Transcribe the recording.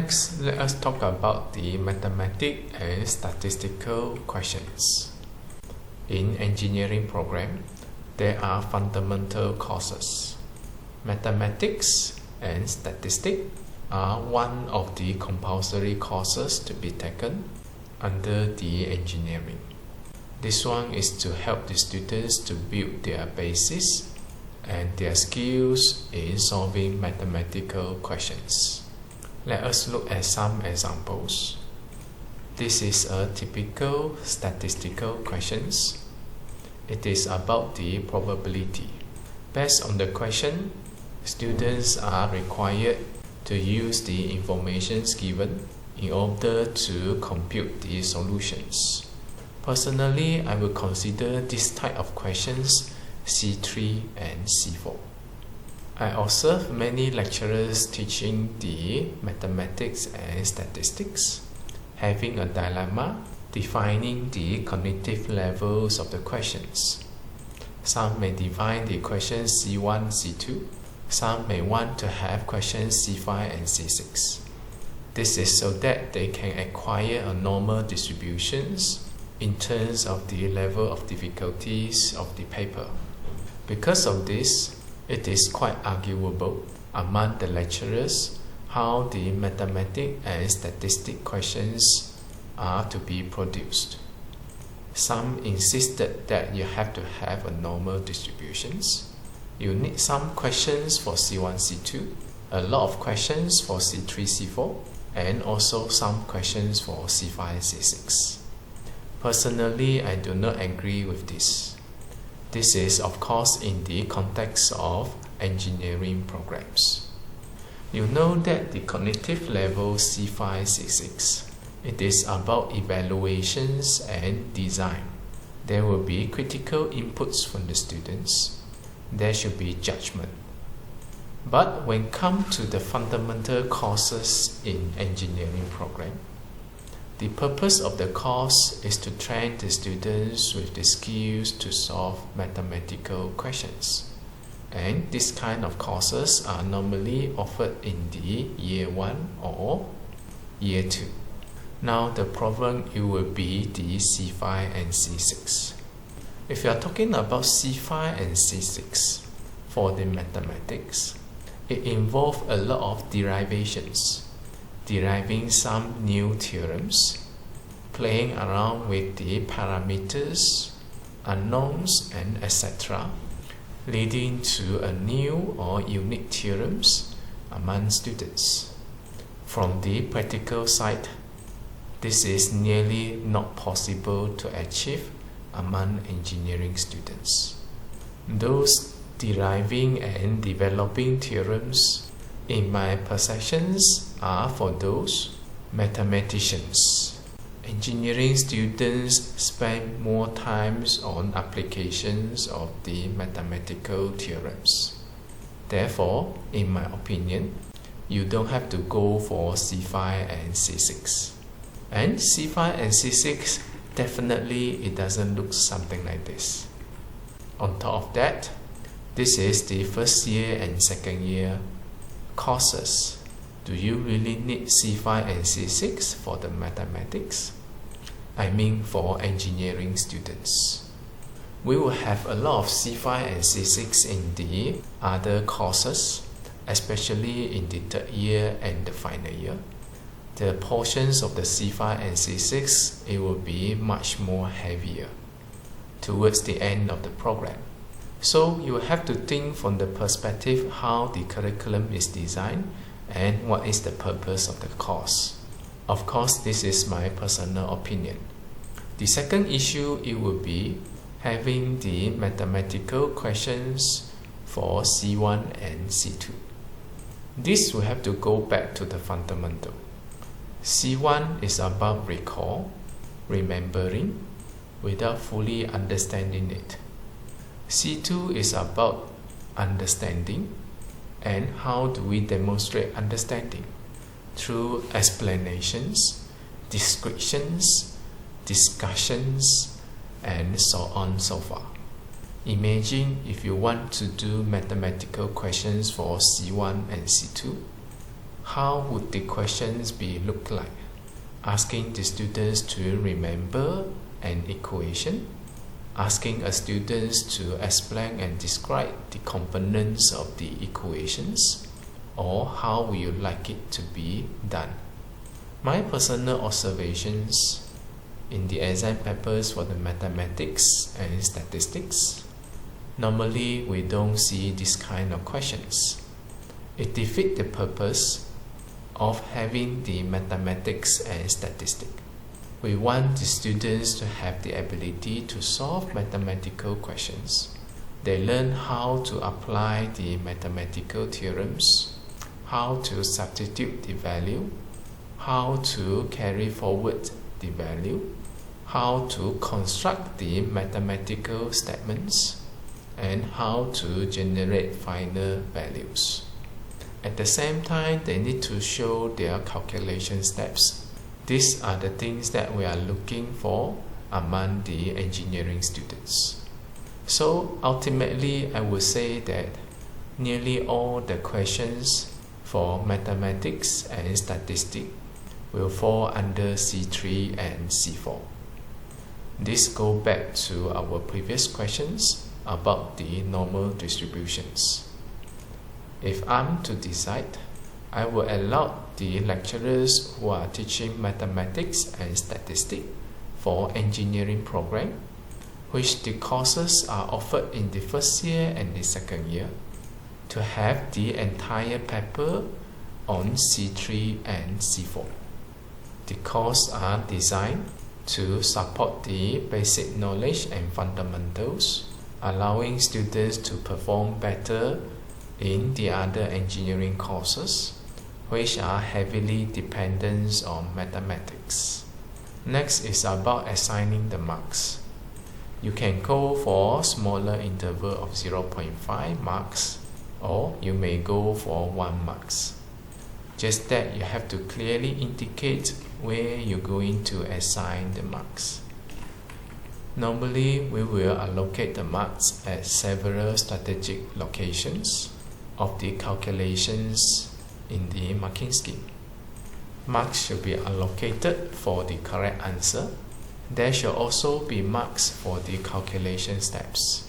Next, let us talk about the mathematical and statistical questions. In engineering program, there are fundamental courses. Mathematics and statistics are one of the compulsory courses to be taken under the engineering. This one is to help the students to build their basis and their skills in solving mathematical questions. Let us look at some examples. This is a typical statistical questions. It is about the probability. Based on the question, students are required to use the information given in order to compute the solutions. Personally, I will consider this type of questions C3 and C4. I observe many lecturers teaching the mathematics and statistics, having a dilemma defining the cognitive levels of the questions. Some may define the questions C1, C2. Some may want to have questions C5 and C6. This is so that they can acquire a normal distributions in terms of the level of difficulties of the paper. Because of this, it is quite arguable among the lecturers how the mathematics and statistics questions are to be produced. Some insisted that you have to have a normal distributions. You need some questions for C1, C2, a lot of questions for C3, C4, and also some questions for C5 and C6. Personally, I do not agree with this. This is, of course, in the context of engineering programs. You know that the cognitive level C5, C6, it is about evaluations and design. There will be critical inputs from the students. There should be judgment. But when it comes to the fundamental courses in engineering program, the purpose of the course is to train the students with the skills to solve mathematical questions. And this kind of courses are normally offered in the year 1 or year 2. Now the problem it will be the C5 and C6. If you are talking about C5 and C6 for the mathematics, it involves a lot of derivations, deriving some new theorems, playing around with the parameters, unknowns, and etc., leading to a new or unique theorems among students. From the practical side, this is nearly not possible to achieve among engineering students. Those deriving and developing theorems, in my perceptions, are for those mathematicians. Engineering students spend more time on applications of the mathematical theorems. Therefore, in my opinion, you don't have to go for C5 and C6. And C5 and C6, definitely it doesn't look something like this. On top of that, this is the first year and second year courses. Do you really need C5 and C6 for the mathematics? I mean for engineering students. We will have a lot of C5 and C6 in the other courses, especially in the third year and the final year. The portions of the C5 and C6, it will be much more heavier towards the end of the program. So you have to think from the perspective how the curriculum is designed and what is the purpose of the course. Of course, this is my personal opinion. The second issue, it will be having the mathematical questions for C1 and C2. This will have to go back to the fundamental. C1 is about recall, remembering, without fully understanding it. C2 is about understanding, and how do we demonstrate understanding? Through explanations, descriptions, discussions, and so on so far. Imagine if you want to do mathematical questions for C1 and C2, how would the questions be look like? Asking the students to remember an equation, asking a students to explain and describe the components of the equations, or how would you like it to be done? My personal observations in the exam papers for the mathematics and statistics, normally we don't see this kind of questions. It defeats the purpose of having the mathematics and statistics. We want the students to have the ability to solve mathematical questions. They learn how to apply the mathematical theorems, how to substitute the value, how to carry forward the value, how to construct the mathematical statements, and how to generate final values. At the same time, they need to show their calculation steps. These are the things that we are looking for among the engineering students. So ultimately, I would say that nearly all the questions for mathematics and statistics will fall under C3 and C4. This goes back to our previous questions about the normal distributions. If I'm to decide, I will allow the lecturers who are teaching mathematics and statistics for engineering program, which the courses are offered in the first year and the second year, to have the entire paper on C3 and C4. The courses are designed to support the basic knowledge and fundamentals, allowing students to perform better in the other engineering courses, which are heavily dependent on mathematics. Next is about assigning the marks. You can go for smaller interval of 0.5 marks, or you may go for 1 marks. Just that you have to clearly indicate where you're going to assign the marks. Normally, we will allocate the marks at several strategic locations of the calculations in the marking scheme. Marks should be allocated for the correct answer. There should also be marks for the calculation steps.